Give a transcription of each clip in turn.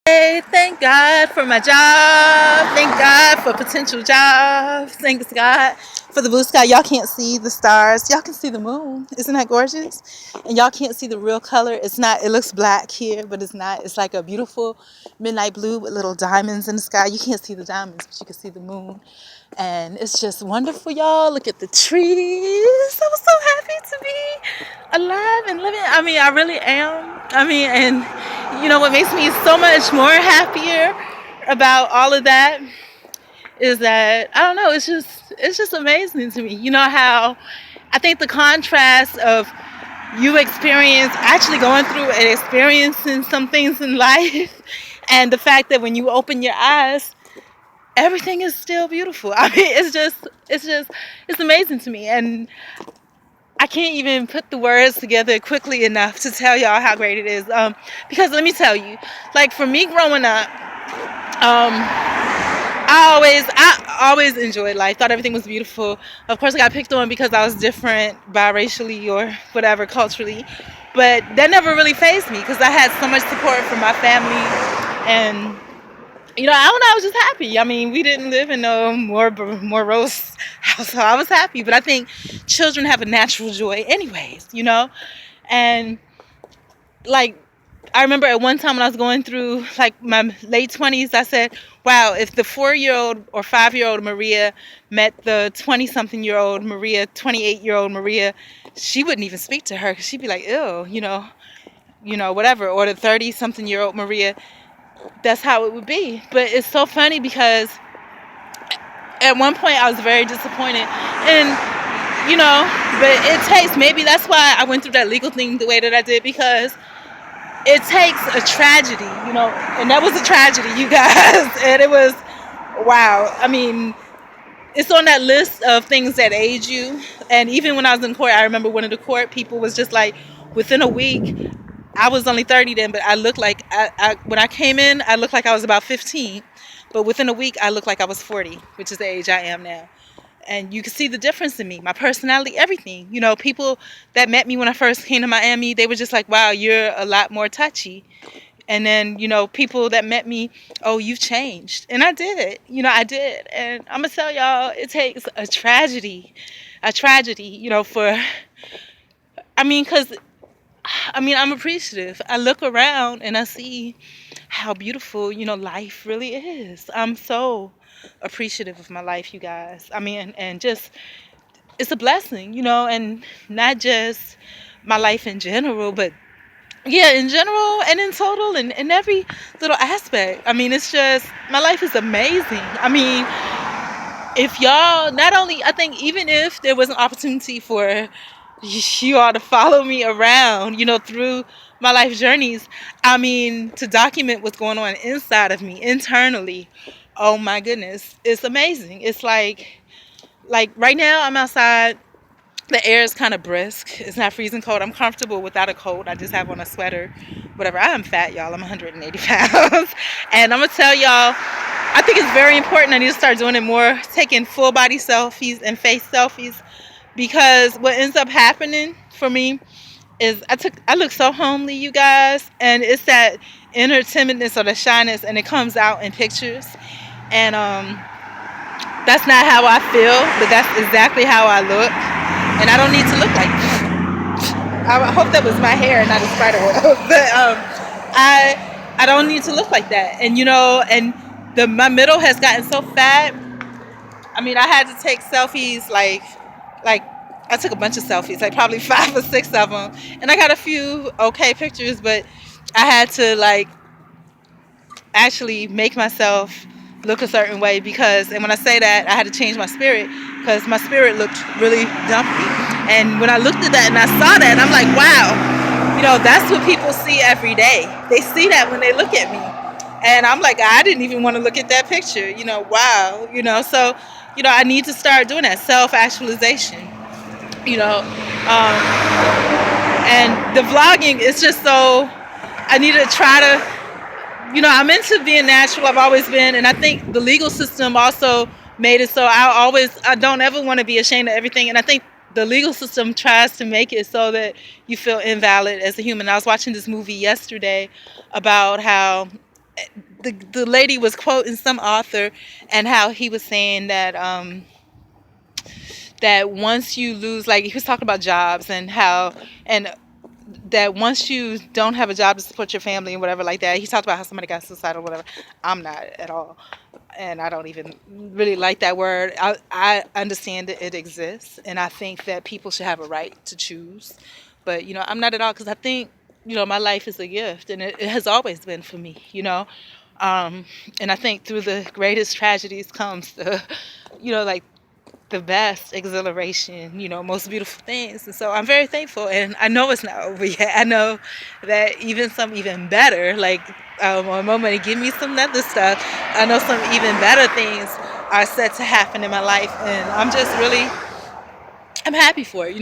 Hey, thank God for my job. Thank God for potential jobs. Thanks God for the blue sky. Y'all can't see the stars. Y'all can see the moon. Isn't that gorgeous? And y'all can't see the real color. It's not, it looks black here, but it's not. It's like a beautiful midnight blue with little diamonds in the sky. You can't see the diamonds, but you can see the moon. And it's just wonderful, y'all. Look at the trees. I'm so happy to be alive and living. I mean, I really am. I mean, and what makes me so much more happier about all of that is that I don't know. It's just amazing to me. You know how I think the contrast of you experience actually going through and experiencing some things in life, and the fact that when you open your eyes, everything is still beautiful. I mean, it's amazing to me, and I can't even put the words together quickly enough to tell y'all how great it is. Because let me tell you, like for me growing up, I always enjoyed life. Thought everything was beautiful. Of course, I got picked on because I was different, biracially or whatever, culturally. But that never really fazed me because I had so much support from my family, and I don't know. I was just happy. I mean, we didn't live in no more rose house, so I was happy. But I think children have a natural joy, anyways. And like I remember at one time when I was going through like my late 20s, I said, "Wow, if the 4-year-old or 5-year-old Maria met the 20-something-year-old Maria, 28-year-old Maria, she wouldn't even speak to her because she'd be like, ew, whatever." Or the 30-something-year-old Maria, that's how it would be. But it's so funny because at one point I was very disappointed, and but it takes, maybe that's why I went through that legal thing the way that I did, because it takes a tragedy, and that was a tragedy, you guys. And it was, wow. I mean, it's on that list of things that age you. And even when I was in court, I remember one of the court people was just like, within a week, I was only 30 then, but I looked like, when I came in, I looked like I was about 15. But within a week, I looked like I was 40, which is the age I am now. And you can see the difference in me, my personality, everything. People that met me when I first came to Miami, they were just like, wow, you're a lot more touchy. And then, people that met me, oh, you've changed. And I did. I did. And I'm going to tell y'all, it takes a tragedy, for, because I'm appreciative. I look around and I see how beautiful, life really is. I'm so appreciative of my life, you guys. And just, it's a blessing, and not just my life in general, but yeah, in general and in total and in every little aspect. It's just, my life is amazing. If y'all, not only, I think even if there was an opportunity for you all to follow me around, through my life journeys, to document what's going on inside of me, internally, oh my goodness, it's amazing. It's like right now I'm outside. The air is kind of brisk. It's not freezing cold. I'm comfortable without a coat. I just have on a sweater, whatever. I am fat, y'all. I'm 180 pounds. And I'm going to tell y'all, I think it's very important. I need to start doing it more, taking full body selfies and face selfies, because what ends up happening for me is I look so homely, you guys, and it's that inner timidness or the shyness, and it comes out in pictures. And that's not how I feel, but that's exactly how I look. And I don't need to look like that. I hope that was my hair and not a spider web. But I don't need to look like that. And and my middle has gotten so fat. I had to take selfies like I took a bunch of selfies, like probably 5 or 6 of them, and I got a few okay pictures, but I had to like actually make myself look a certain way, because, and when I say that, I had to change my spirit, because my spirit looked really dumpy. And when I looked at that and I saw that, I'm like, wow, that's what people see every day. They see that when they look at me. And I'm like, I didn't even want to look at that picture, wow, so, I need to start doing that self-actualization, you know, and the vlogging is just so, I need to try to, I'm into being natural. I've always been, and I think the legal system also made it so I don't ever want to be ashamed of everything. And I think the legal system tries to make it so that you feel invalid as a human. I was watching this movie yesterday about how the lady was quoting some author, and how he was saying that that once you lose, like he was talking about jobs, and how, and that once you don't have a job to support your family and whatever like that, he talked about how somebody got suicidal or whatever. I'm not at all, and I don't even really like that word. I understand that it exists, and I think that people should have a right to choose, but I'm not at all, because I think my life is a gift, and it has always been for me. Um, and I think through the greatest tragedies comes the like the best exhilaration, most beautiful things. And so I'm very thankful, and I know it's not over yet. I know that even better, like on moment to give me some other stuff, I know some even better things are set to happen in my life, and I'm happy for it.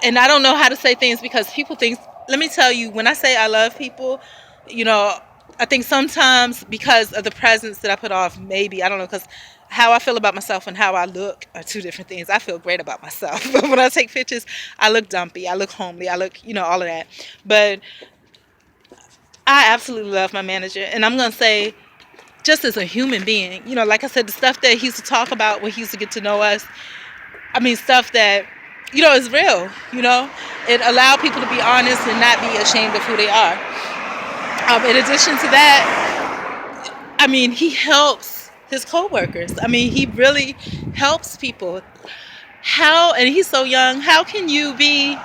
And I don't know how to say things, because people think, let me tell you, when I say I love people, you know, I think sometimes because of the presence that I put off, maybe, I don't know, because how I feel about myself and how I look are two different things. I feel great about myself. But when I take pictures, I look dumpy, I look homely, I look, all of that. But I absolutely love my manager. And I'm going to say, just as a human being, like I said, the stuff that he used to talk about when he used to get to know us, I mean, stuff that, is real, It allowed people to be honest and not be ashamed of who they are. In addition to that, I mean, he helps his coworkers. I mean, he really helps people. And he's so young, how can you be, and,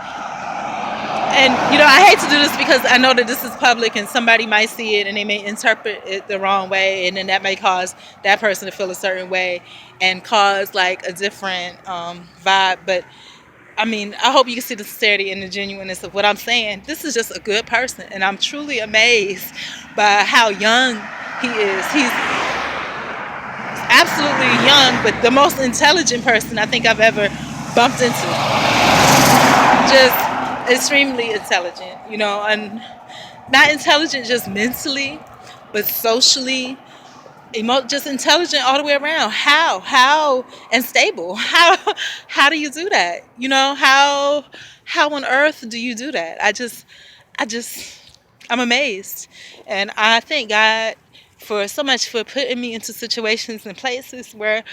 I hate to do this, because I know that this is public and somebody might see it and they may interpret it the wrong way, and then that may cause that person to feel a certain way and cause like a different vibe. But I mean, I hope you can see the sincerity and the genuineness of what I'm saying. This is just a good person, and I'm truly amazed by how young he is. He's absolutely young, but the most intelligent person I think I've ever bumped into. Just extremely intelligent, and not intelligent just mentally, but socially, just intelligent all the way around. And stable. How do you do that? How on earth do you do that? I just I'm amazed, and I thank God for so much, for putting me into situations and places where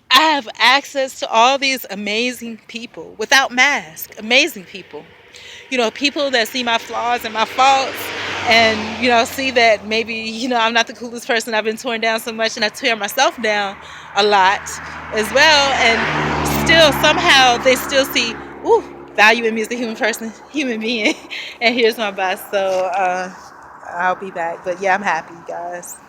I have access to all these amazing people without mask. Amazing people. People that see my flaws and my faults, and, see that maybe, I'm not the coolest person. I've been torn down so much, and I tear myself down a lot as well. And still, somehow, they still see, ooh, value in me as a human person, human being. And here's my best. So I'll be back. But yeah, I'm happy, guys.